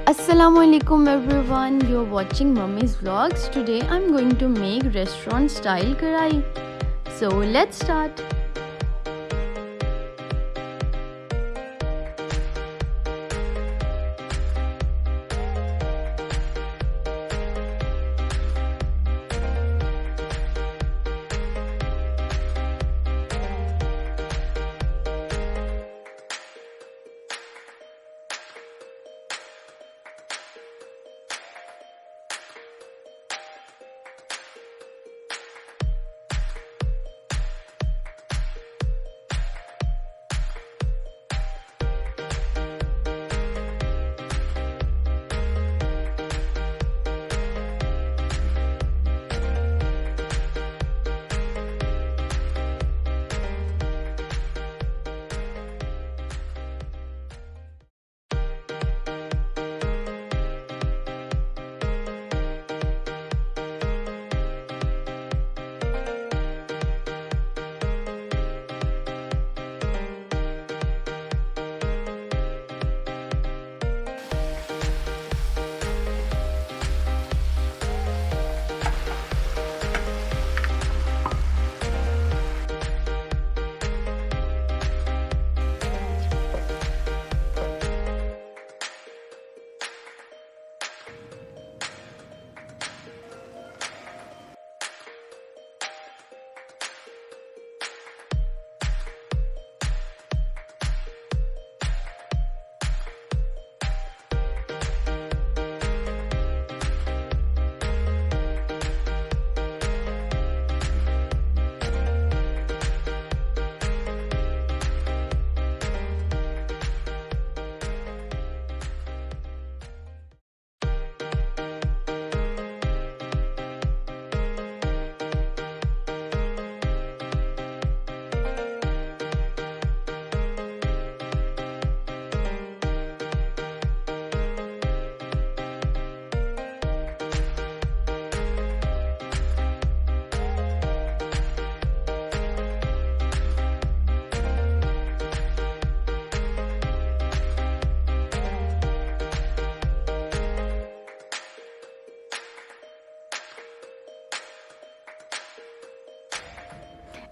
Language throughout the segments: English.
Assalamualaikum everyone, you're watching Mummy's Vlogs. Today I'm going to make restaurant style karahi. So let's start.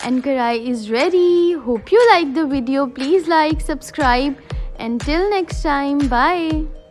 And karahi is ready. Hope you like the video. Please like, subscribe. Until next time, bye.